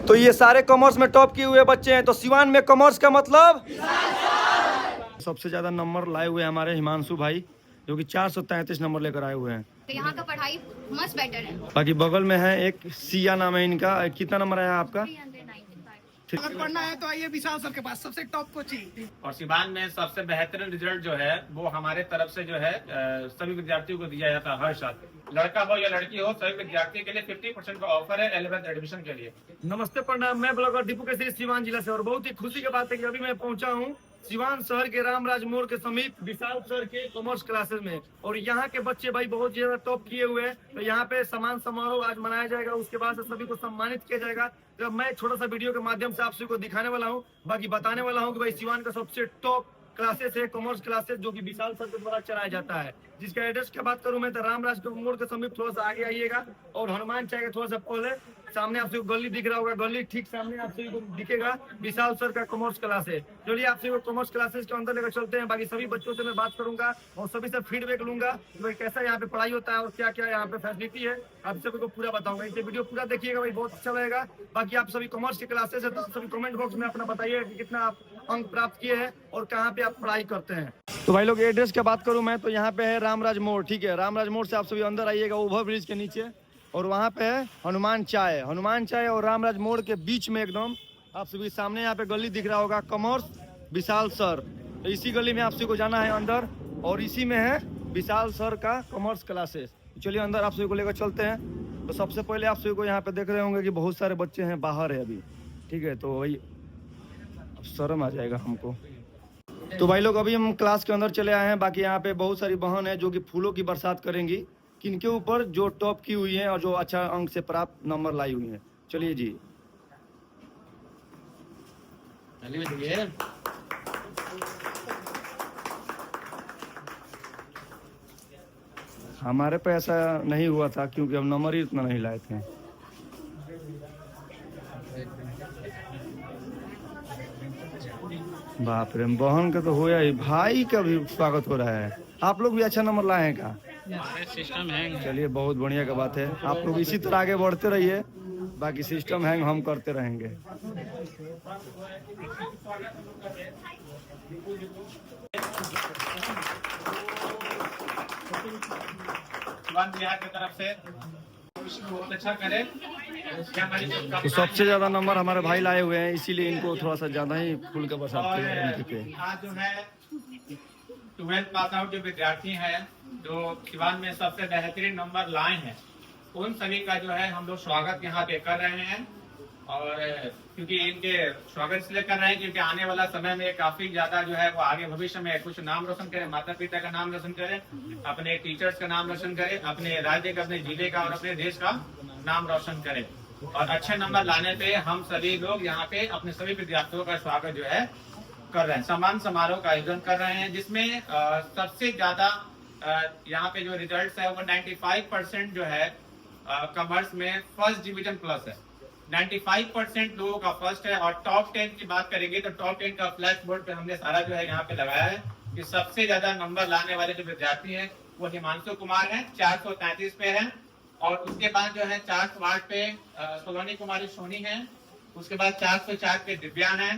तो ये सारे कॉमर्स में टॉप किए हुए बच्चे हैं। तो सिवान में कॉमर्स का मतलब सबसे ज्यादा नंबर लाए हुए हमारे हिमांशु भाई, जो कि 433 नंबर लेकर आए हुए हैं। तो यहाँ का पढ़ाई मच बेटर है। बाकी बगल में है एक सिया नाम है इनका। कितना नंबर आया आपका? 395। अगर पढ़ना है तो आइए विशाल सर के पास, सबसे टॉप कोचिंग। और सिवान में सबसे बेहतरीन रिजल्ट जो है वो हमारे तरफ से जो है सभी विद्यार्थियों को दिया जाता है हर साल। लड़का हो या लड़की हो, सभी विद्यार्थियों के लिए 50% का ऑफर है 11th एडमिशन के लिए। नमस्ते, प्रणाम। मैं ब्लॉगर दीपू केसरी सिवान जिला से, और बहुत ही खुशी की बात है कि अभी मैं पहुंचा हूं सिवान शहर के रामराज मोड़ के समीप विशाल सर के कॉमर्स क्लासेस में। और यहाँ के बच्चे भाई बहुत ज्यादा टॉप किए हुए हैं। तो यहाँ पे सम्मान समारोह आज मनाया जाएगा, उसके बाद सभी को सम्मानित किया जाएगा। जब मैं छोटा सा वीडियो के माध्यम से आप सभी को दिखाने वाला हूँ, बाकी बताने वाला हूँ कि भाई सिवान का सबसे टॉप क्लासेस है कॉमर्स क्लासेस, जो कि विशाल सर के द्वारा चलाया जाता है। जिसका एड्रेस की बात करूं मैं तो रामराज मोड़ के समीप थोड़ा सा आगे आइएगा और हनुमान चाय के थोड़ा सा पहले सामने आप सभी को गली दिख रहा होगा, गली ठीक सामने आप सभी को दिखेगा विशाल सर का कॉमर्स क्लास है। चलिए आप सभी को कॉमर्स क्लासेस के अंदर लेकर चलते हैं। बाकी सभी बच्चों से मैं बात करूंगा और सभी से फीडबैक लूंगा कि भाई कैसा यहाँ पे पढ़ाई होता है और क्या क्या यहाँ पे फैसिलिटी है, आप सभी को पूरा बताऊंगा। इसे वीडियो पूरा देखिएगा भाई, बहुत अच्छा रहेगा। बाकी आप सभी कॉमर्स के क्लासेस है तो सभी कमेंट बॉक्स में अपना बताइए कि कितना आप अंक प्राप्त किए हैं और कहाँ पे आप पढ़ाई करते हैं। तो भाई लोग एड्रेस की बात करूं मैं तो यहाँ पे है रामराज मोड़, ठीक है। रामराज मोड़ से आप सभी अंदर आइएगा ओवर ब्रिज के नीचे, और वहाँ पे है हनुमान चाय और रामराज मोड़ के बीच में एकदम आप सभी सामने यहाँ पे गली दिख रहा होगा कॉमर्स विशाल सर। तो इसी गली में आप सभी को जाना है अंदर, और इसी में है विशाल सर का कॉमर्स क्लासेस। चलिए अंदर आप सभी को लेकर चलते हैं। तो सबसे पहले आप सभी को यहाँ पे देख रहे होंगे कि बहुत सारे बच्चे हैं बाहर है अभी, ठीक है। तो वही शर्म आ जाएगा हमको। तो भाई लोग अभी हम क्लास के अंदर चले आए हैं। बाकी यहाँ पे बहुत सारी बहन है जो कि फूलों की बरसात करेंगी किनके ऊपर, जो टॉप की हुई है और जो अच्छा अंक से प्राप्त नंबर लाई हुई है। चलिए जी। हमारे पे ऐसा नहीं हुआ था क्योंकि हम नंबर ही इतना नहीं लाए थे। बाप रे, बहन का तो होया ही, भाई का भी स्वागत हो रहा है। आप लोग भी अच्छा नंबर लाए हैं का? सिस्टम है। चलिए बहुत बढ़िया का बात है। आप लोग इसी तरह आगे बढ़ते रहिए, बाकी सिस्टम हैंग हम करते रहेंगे। सिवान बिहार की तरफ से बहुत अच्छा करे। तो सबसे ज्यादा नंबर हमारे भाई लाए हुए हैं, इसीलिए इनको थोड़ा सा ज्यादा ही फूल का बरसात और पे। आज जो है 12th पास आउट जो विद्यार्थी हैं जो सिवान में सबसे बेहतरीन नंबर लाए हैं, उन सभी का जो है हम लोग स्वागत यहाँ पे कर रहे हैं। और क्योंकि इनके स्वागत इसलिए कर रहे हैं क्योंकि आने वाला समय में काफी ज्यादा जो है वो आगे भविष्य में कुछ नाम रोशन करें, माता पिता का नाम रोशन करें, अपने टीचर्स का नाम रोशन करें, अपने राज्य का, अपने जिले का और अपने देश का नाम रोशन करें। और अच्छे नंबर लाने पे हम सभी लोग यहाँ पे अपने सभी विद्यार्थियों का स्वागत जो है कर रहे हैं। सम्मान समारोह का आयोजन कर रहे हैं, जिसमें सबसे ज्यादा यहाँ पे जो रिजल्ट है वो 95% जो है कॉमर्स में फर्स्ट डिवीजन प्लस है। 95% लोगों का फर्स्ट है। और टॉप 10 की बात करेंगे तो टॉप 10 का फ्लैश बोर्ड पे हमने सारा जो है यहाँ पे लगाया है कि सबसे ज्यादा नंबर लाने वाले जो विद्यार्थी हैं वो हिमांशु कुमार हैं, 433 पे हैं। और उसके बाद जो है 408 पे सोलोनी कुमारी सोनी है। उसके बाद 404 पे दिव्यान है,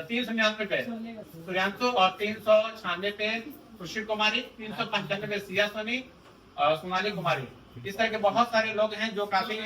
399 पे सूर्यांशु और 396 पे खुशी कुमारी, 395 पे सिया सोनी और सोनाली कुमारी। इस तरह के बहुत सारे लोग हैं जो काफी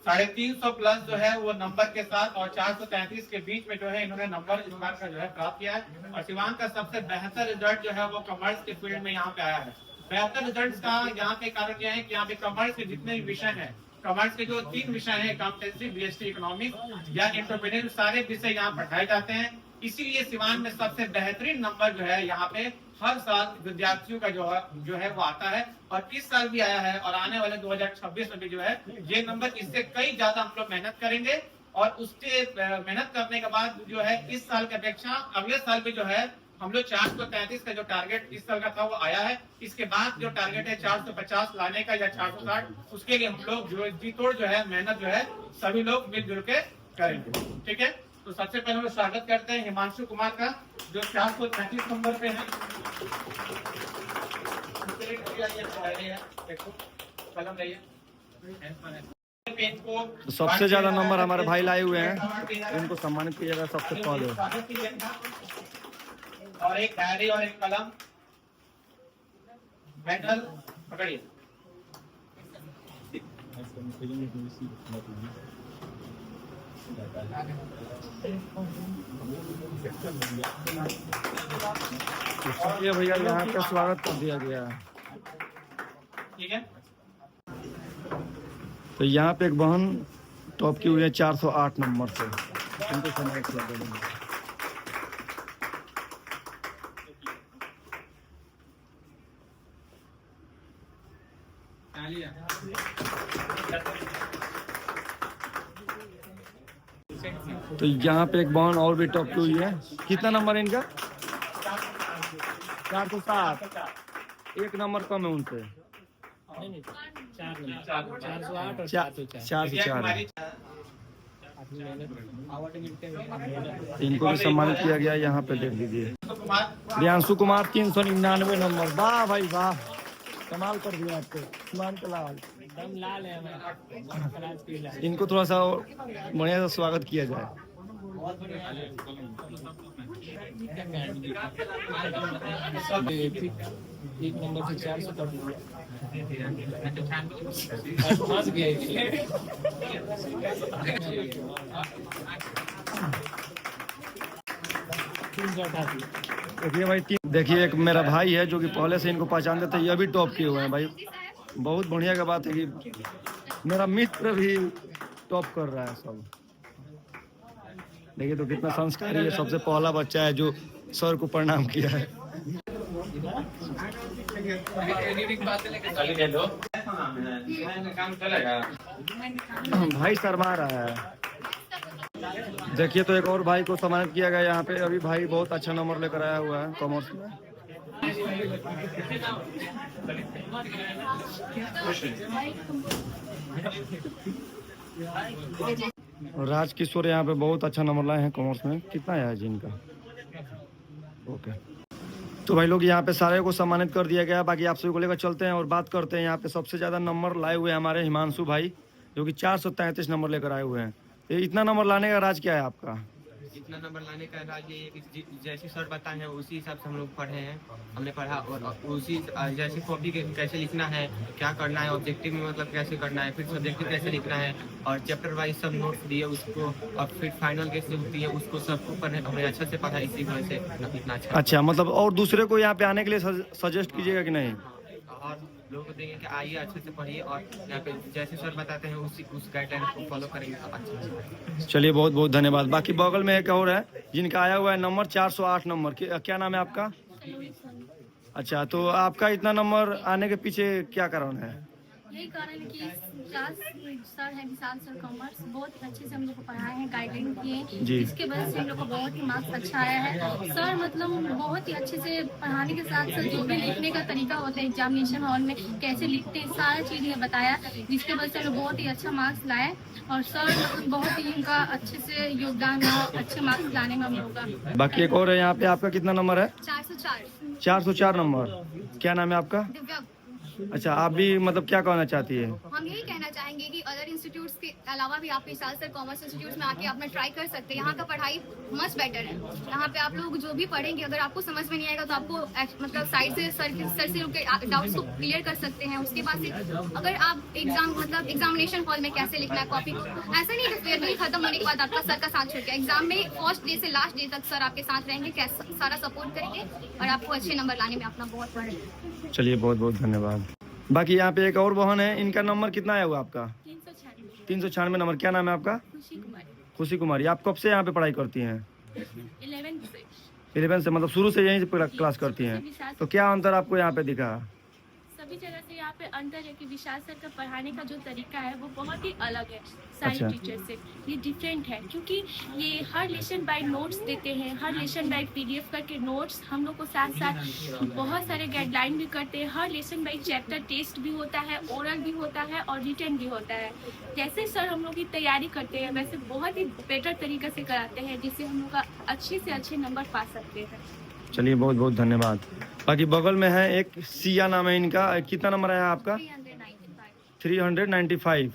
350 प्लस जो है वो नंबर के साथ और 433 के बीच में जो है इन्होंने नंबर इस बार का जो है प्राप्त किया है। और सिवान का सबसे बेहतर रिजल्ट जो है वो कॉमर्स के फील्ड में यहाँ पे आया है। बेहतर रिजल्ट का यहाँ पे कारण यह है कि यहाँ पे कॉमर्स के जितने भी विषय हैं, कॉमर्स के जो 3 विषय हैं, अकाउंटेंसी, बीएसटी इकोनॉमिक्स या एंटरप्रेन्योरशिप, सारे विषय यहाँ पढ़ाए जाते हैं। इसीलिए सिवान में सबसे बेहतरीन नंबर जो है यहाँ पे हर साल विद्यार्थियों का जो है वो आता है। और इस साल भी आया है और आने वाले 2026 में भी जो है ये नंबर इससे कई ज्यादा हम लोग मेहनत करेंगे। और उसके मेहनत करने के बाद जो है इस साल की अपेक्षा अगले साल भी जो है हम लोग 433 का जो टारगेट इस साल का था वो आया है। इसके बाद जो टारगेट है 450 लाने का या 460, उसके लिए हम लोग जो जी तोड़ जो है मेहनत जो है सभी लोग मिलजुल के करेंगे। ठीक है, तो सबसे पहले हम लोग स्वागत करते हैं हिमांशु कुमार का जो 433 नंबर पे है। कलम रहिए। पेन को तो सबसे ज्यादा नंबर हमारे भाई लाए हुए हैं, इनको सम्मानित किया जाएगा सबसे पहले। और एक डायरी और एक कलम, मेडल पकड़िए। ये भैया यहाँ का स्वागत कर दिया गया है। ठीक है, तो यहाँ पे एक बहन टॉप की हुई है 408 नंबर से, इनको सम्मानित किया जाएगा। तो यहाँ पे एक बहन और भी टॉप की हुई है, कितना नंबर है इनका? 407, एक नंबर कम है उनसे। 404 है। इनको भी सम्मानित किया गया, यहाँ पे देख लीजिए। प्रियांशु कुमार 399 नंबर, वाह भाई वाह, कमाल कर दिया आपको। लाल है, इनको थोड़ा सा बढ़िया से स्वागत किया जाए। एक नंबर से 400 कर दिया। देखिए भाई, देखिए एक मेरा भाई है जो कि पहले से इनको पहचानते थे, ये भी टॉप किए हुए हैं भाई। बहुत बढ़िया का बात है कि मेरा मित्र भी टॉप कर रहा है सब। देखिए तो कितना संस्कारी है, सबसे पहला बच्चा है जो सर को प्रणाम किया है। काम चलेगा, भाई शर्मा रहा है। देखिए तो एक और भाई को सम्मानित किया गया यहाँ पे, अभी भाई बहुत अच्छा नंबर लेकर आया हुआ है कॉमर्स में। राज किशोर यहाँ पे बहुत अच्छा नंबर लाए हैं कॉमर्स में। कितना है जिनका? ओके, तो भाई लोग यहाँ पे सारे को सम्मानित कर दिया गया। बाकी आप सभी को लेकर चलते हैं और बात करते हैं। यहाँ पे सबसे ज्यादा नंबर लाए हुए हैं हमारे हिमांशु भाई, जो कि 433 नंबर लेकर आए हुए हैं। तो इतना नंबर लाने का राज क्या है आपका? इतना नंबर लाने का राज ये है कि जैसे सर बताए हैं उसी हिसाब से हम लोग पढ़े हैं, हमने पढ़ा और उसी जैसे कॉपी कैसे लिखना है, क्या करना है, ऑब्जेक्टिव में मतलब कैसे करना है, फिर सब्जेक्टिव कैसे लिखना है, और चैप्टर वाइज सब नोट्स दिए उसको, और फिर फाइनल कैसे होती है उसको सबको पढ़े, हमने अच्छे से पढ़ा, इसी वजह से इतना अच्छा, मतलब और दूसरे को यहाँ पे आने के लिए सजेस्ट कीजिएगा कि नहीं? और लोगों को देंगे कि आइए अच्छे से पढ़िए और यहाँ पे जैसे सर बताते हैं उस गाइडलाइन को फॉलो करेंगे तो अच्छा से। चलिए बहुत बहुत धन्यवाद। बाकी बगल में एक और है जिनका आया हुआ है नंबर 408 नंबर, क्या नाम है आपका? अच्छा, तो आपका इतना नंबर आने के पीछे क्या कारण है? यही कारण है कि क्लास सर है विशाल सर कॉमर्स, बहुत ही अच्छे से हम लोग को पढ़ाए हैं, गाइडलाइन किए हैं, जिसके वजह से हम लोग को बहुत ही मार्क्स अच्छा आया है। सर मतलब बहुत ही अच्छे से पढ़ाने के साथ साथ जो भी लिखने का तरीका होता है एग्जामिनेशन हॉल में कैसे लिखते हैं, सारा चीज़ ये बताया, जिसके वजह से हम लोग बहुत ही अच्छा मार्क्स लाए। और सर मतलब बहुत ही इनका अच्छे से योगदान है अच्छे मार्क्स लाने में हम लोग का। बाकी एक और है यहाँ पे, आपका कितना नंबर है? 404। 404 नंबर, क्या नाम है आपका? दिव्या। अच्छा, आप भी मतलब क्या कहना चाहती है? हम यही कहना चाहेंगे कि अदर इंस्टीट्यूट्स के अलावा भी आप विशाल सर कॉमर्स इंस्टीट्यूट में आके अपना ट्राई कर सकते हैं। यहाँ का पढ़ाई मच बेटर है। यहाँ पे आप लोग जो भी पढ़ेंगे, अगर आपको समझ में नहीं आएगा तो आपको मतलब साइड से सर से डाउट्स को क्लियर कर सकते हैं। उसके बाद से अगर आप एग्जामिनेशन हॉल में कैसे लिखना है कॉपी को, ऐसा नहीं कि फेयरवेल खत्म होने के बाद आपका सर का साथ छोड़ के एग्जाम में फर्स्ट डे से लास्ट डे तक सर आपके साथ रहेंगे, सारा सपोर्ट करेंगे और आपको अच्छे नंबर लाने में अपना बहुत बड़ा। चलिए बहुत बहुत धन्यवाद। बाकी यहाँ पे एक और बहन है, इनका नंबर कितना आया हुआ आपका? 396 नंबर, क्या नाम है आपका? खुशी कुमारी। आप कब से यहाँ पे पढ़ाई करती हैं? 11 से, मतलब शुरू से यहीं से क्लास करती हैं। तो क्या अंतर आपको यहाँ पे दिखा? सभी जगह से यहाँ पे अंतर है कि विशाल सर का पढ़ाने का जो तरीका है वो बहुत ही अलग है सारे टीचर से। ये डिफरेंट है क्योंकि ये हर लेसन बाय नोट्स देते हैं, हर लेसन बाय पीडीएफ करके नोट्स हम लोग को साथ साथ बहुत सारे गाइडलाइन भी करते हैं। हर लेसन बाय चैप्टर टेस्ट भी होता है, ओरल भी होता है और रिटन भी होता है। जैसे सर हम लोग की तैयारी करते हैं वैसे बहुत ही बेटर तरीके से कराते हैं, जिससे हम लोग का अच्छे से अच्छे नंबर पा सकते हैं। चलिए बहुत बहुत धन्यवाद। बाकी बगल में है एक सिया नाम है इनका, कितना नंबर आया आपका? 395।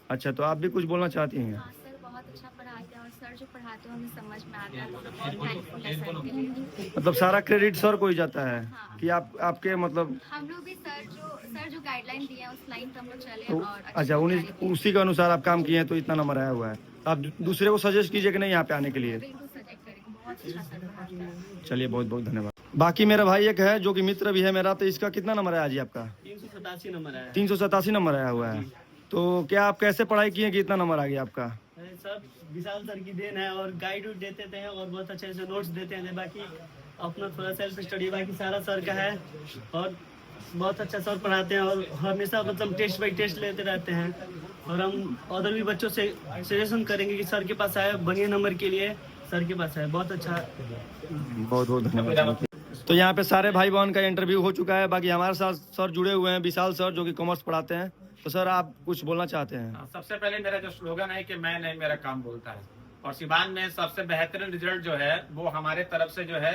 अच्छा, तो आप भी कुछ बोलना चाहती हैं? हाँ सर, बहुत अच्छा पढ़ाते हैं और सर जो पढ़ाते हैं हमें समझ में आता है, बहुत थैंकफुल है सर के लिए। मतलब सारा क्रेडिट सर को ही जाता है हाँ। कि आपके मतलब हम लोग भी सर जो गाइडलाइन दिए हैं उस लाइन पे हम लोग चले तो और अच्छी अच्छा, तैयारी की। उसी के अनुसार आप काम किए हैं तो इतना नंबर आया हुआ है। आप दूसरे को सजेस्ट कीजिए कि नहीं यहाँ पे आने के लिए। बिल्कुल सजेक्ट करेंगे, बहुत अच्छा सर पढ़ाते हैं। चलिए, बहुत बहुत धन्यवाद। बाकी मेरा भाई एक है जो कि मित्र भी है मेरा, तो इसका कितना नंबर आया जी आपका? 387 नंबर आया 387 नंबर आया हुआ है। तो क्या आप कैसे पढ़ाई किए कि इतना नंबर आ गया आपका? सब विशाल सर की देन है और गाइड देते थे और बहुत अच्छे से नोट्स देते हैं। बाकी अपना थोड़ा सेल्फ स्टडी बाकी सारा सर का है और बहुत अच्छा सर पढ़ाते हैं और हमेशा मतलब टेस्ट बाई टेस्ट लेते रहते हैं। और हम और भी बच्चों से सजेशन करेंगे कि सर के पास आए, बढ़िया नंबर के लिए सर के पास आए। बहुत अच्छा, बहुत बहुत धन्यवाद। तो यहाँ पे सारे भाई बहन का इंटरव्यू हो चुका है। बाकी हमारे साथ सर जुड़े हुए हैं, विशाल सर जो कि कॉमर्स पढ़ाते हैं। तो सर आप कुछ बोलना चाहते हैं? सबसे पहले मेरा जो स्लोगन है कि मैं नहीं मेरा काम बोलता है, और सिवान में सबसे बेहतरीन रिजल्ट जो है वो हमारे तरफ से जो है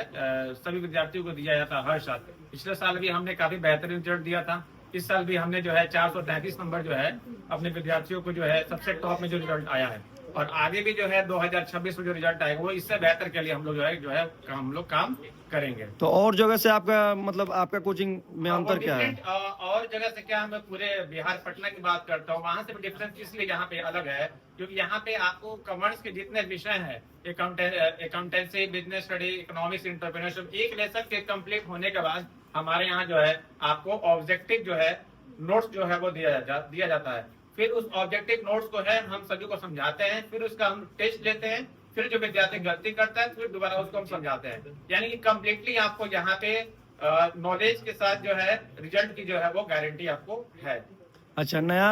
सभी विद्यार्थियों को दिया जाता है हर साल। पिछले साल भी हमने काफी बेहतरीन रिजल्ट दिया था। इस साल भी हमने जो है 433 नंबर जो है अपने विद्यार्थियों को जो है सबसे टॉप में जो रिजल्ट आया है, और आगे भी जो है 2026 में जो रिजल्ट आएगा वो इससे बेहतर के लिए हम लोग जो है हम लोग काम करेंगे। तो और जगह से आपका मतलब आपका कोचिंग में अंतर क्या है? और जगह से क्या, मैं पूरे बिहार पटना की बात करता हूँ, वहाँ से डिफरेंस इसलिए यहाँ पे अलग है क्योंकि यहाँ पे आपको कॉमर्स के जितने विषय हैं, accountancy, business study, economics, entrepreneurship, एक लेसन के कंप्लीट होने के बाद हमारे यहाँ जो है आपको ऑब्जेक्टिव जो है नोट्स जो है वो दिया जाता है। फिर उस ऑब्जेक्टिव नोट्स को है हम सभी को समझाते हैं, फिर उसका हम टेस्ट लेते हैं, फिर जो विद्यार्थी गलती करता है फिर दोबारा उसको हम समझाते हैं। यानी कि कम्प्लीटली आपको यहाँ पे नॉलेज के साथ जो है रिजल्ट की जो है वो गारंटी आपको है। अच्छा, नया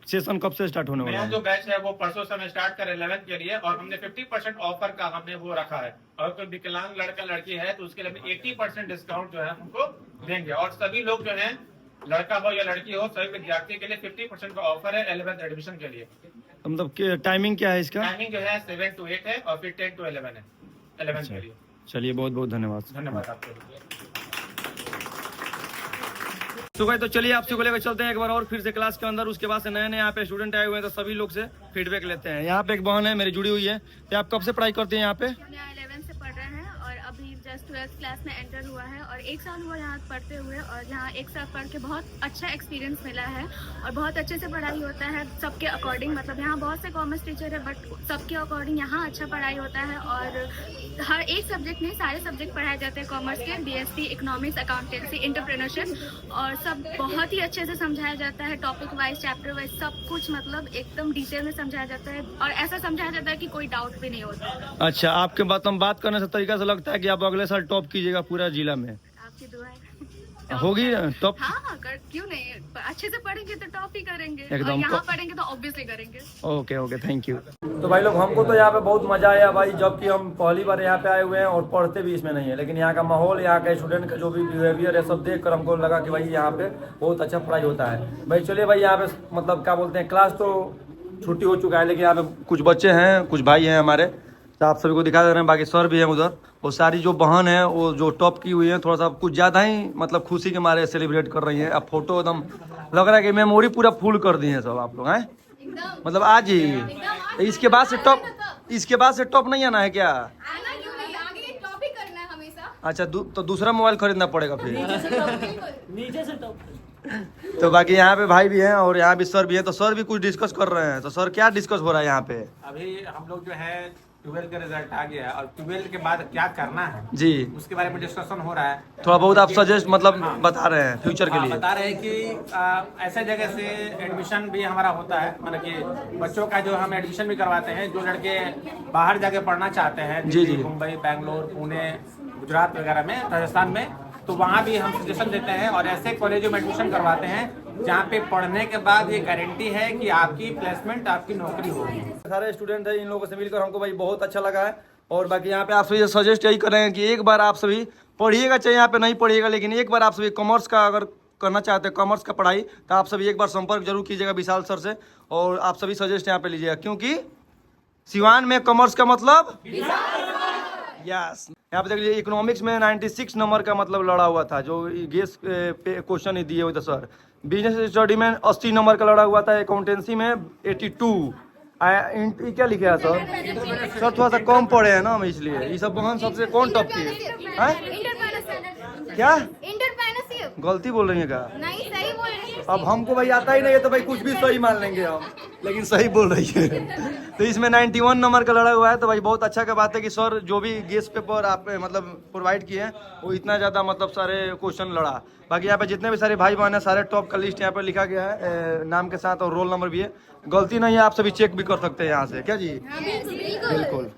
सेशन कब से स्टार्ट होने वाला नया है? जो बैच है वो परसों से स्टार्ट कर 11th के लिए, और हमने 50% ऑफर का हमने वो रखा है। और कोई विकलांग लड़का लड़की है तो उसके लिए 80% डिस्काउंट जो है हमको देंगे, और सभी लोग जो है लड़का हो या लड़की हो सभी विद्यार्थी के लिए 50% का ऑफर है 11th एडमिशन के लिए। मतलब टाइमिंग क्या है इसका? टाइमिंग जो है 7 to 8 है और फिर 10 to 11 है 11 के लिए। चलिए, बहुत बहुत धन्यवाद। धन्यवाद आपको। तो भाई, तो चलिए आपसे को लेकर चलते हैं एक बार और फिर से क्लास के अंदर। उसके बाद से नए नए यहाँ पे स्टूडेंट आए हुए हैं तो सभी लोग से फीडबैक लेते हैं। यहाँ पे एक बहन है मेरी जुड़ी हुई है। तो आप कब से पढ़ाई करते हैं यहाँ पे? हम यहाँ 11th से पढ़ रहे हैं और अभी जस्ट 12th क्लास में एंटर हुआ है और 1 साल हुआ यहाँ पढ़ते हुए, और यहाँ 1 साल पढ़ के बहुत अच्छा एक्सपीरियंस मिला है और बहुत अच्छे से पढ़ाई होता है सबके अकॉर्डिंग। मतलब यहाँ बहुत से कॉमर्स टीचर है बट सबके अकॉर्डिंग यहाँ अच्छा पढ़ाई होता है और हर एक सब्जेक्ट में सारे सब्जेक्ट पढ़ाए जाते हैं कॉमर्स के, बीएससी, इकोनॉमिक्स, अकाउंटेंसी, एंटरप्रेन्योरशिप, और सब बहुत ही अच्छे से समझाया जाता है। टॉपिक वाइज, चैप्टर वाइज सब कुछ मतलब एकदम डिटेल में समझाया जाता है और ऐसा समझाया जाता है कि कोई डाउट भी नहीं होता। अच्छा, आपके बात करने से तरीका से लगता है कि आप अगले साल टॉप कीजिएगा पूरा जिला में। आपकी दुआ है। होगी टॉप? हाँ, क्यों नहीं, अच्छे से पढ़ेंगे तो टॉप ही करेंगे, एकदम और यहाँ पढ़ेंगे तो ऑब्वियसली करेंगे। Okay okay, thank you. तो भाई लोग, हमको तो यहाँ पे बहुत मजा आया भाई, जबकि हम पहली बार यहाँ पे आए हुए हैं और पढ़ते भी इसमें नहीं है, लेकिन यहाँ का माहौल, यहाँ के स्टूडेंट का जो भी बिहेवियर है सब देख कर हमको लगा कि भाई यहाँ पे बहुत अच्छा पढ़ाई होता है। भाई चलिए भाई, यहाँ पे मतलब क्या बोलते हैं, क्लास तो छुट्टी हो चुका है, लेकिन यहाँ पे कुछ बच्चे हैं, कुछ भाई हैं हमारे, तो आप सभी को दिखा दे रहे हैं। बाकी सर भी हैं उधर, वो सारी जो बहन है वो जो टॉप की हुई है थोड़ा सा कुछ ज़्यादा ही मतलब खुशी के मारे सेलिब्रेट कर रही हैं। अब फोटो एकदम लग रहा है कि मेमोरी पूरा फुल कर दी है सब आप लोग हैं, मतलब आज ही। इसके बाद से टॉप नहीं आना है क्या? अच्छा, तो दूसरा मोबाइल खरीदना पड़ेगा फिर। नीचे से टॉप। तो बाकी यहाँ पे भाई भी हैं और यहाँ भी सर भी हैं, तो सर भी कुछ डिस्कस कर रहे हैं। तो सर, क्या डिस्कस हो रहा है यहाँ पे? अभी हम लोग जो है 12 का रिजल्ट आ गया और 12 के बाद क्या करना है जी, उसके बारे में डिस्कशन हो रहा है। थोड़ा बहुत आप सजेस्ट मतलब बता रहे हैं फ्यूचर के लिए। बता रहे हैं कि ऐसे जगह से एडमिशन भी हमारा होता है, मतलब कि बच्चों का जो हम एडमिशन भी करवाते हैं, जो लड़के बाहर जाके पढ़ना चाहते हैं, जी जी, मुंबई, बेंगलोर, पुणे, गुजरात वगैरह में, राजस्थान में, तो वहाँ भी हम सजेशन देते हैं और ऐसे कॉलेजों में एडमिशन करवाते हैं जहाँ पे पढ़ने के बाद ये गारंटी है कि आपकी प्लेसमेंट, आपकी नौकरी होगी। सारे स्टूडेंट हैं, इन लोगों से मिलकर हमको भाई बहुत अच्छा लगा है। और बाकी यहाँ पे आप सभी सजेस्ट यही कर रहे हैं कि एक बार आप सभी पढ़िएगा, चाहे यहाँ पे नहीं पढ़िएगा, लेकिन एक बार आप सभी कॉमर्स का अगर करना चाहते हैं, कॉमर्स का पढ़ाई, तो आप सभी एक बार संपर्क जरूर कीजिएगा विशाल सर से, और आप सभी सजेस्ट यहाँ पे लीजिएगा, क्योंकि सिवान में कॉमर्स का मतलब यस। यहाँ पे देख लीजिए, इकोनॉमिक्स में 96 नंबर का मतलब लड़ा हुआ था, जो गेस क्वेश्चन दिए हुए थे सर, बिजनेस स्टडी में 80 नंबर का लड़ा हुआ था, अकाउंटेंसी में 82। क्या लिखे है सर? सर थोड़ा सा कम पड़े हैं ना हम, इसलिए ये सब बहन सबसे कौन टॉप की है? क्या गलती बोल रही है क्या? नहीं, सही बोल रही है। अब हमको भाई आता ही नहीं है तो भाई कुछ भी सही मान लेंगे हम, लेकिन सही बोल रही है। तो इसमें 91 नंबर का लड़ा हुआ है। तो भाई बहुत अच्छा का बात है कि सर जो भी गेस्ट पेपर आप मतलब प्रोवाइड किए हैं वो इतना ज़्यादा मतलब सारे क्वेश्चन लड़ा। बाकी यहाँ पे जितने भी सारे भाई बहन है सारे टॉप का लिस्ट यहाँ पे लिखा गया है नाम के साथ, और रोल नंबर भी है। गलती नहीं है, आप सभी चेक भी कर सकते हैं यहाँ से। क्या जी? बिल्कुल। बिल्कुल।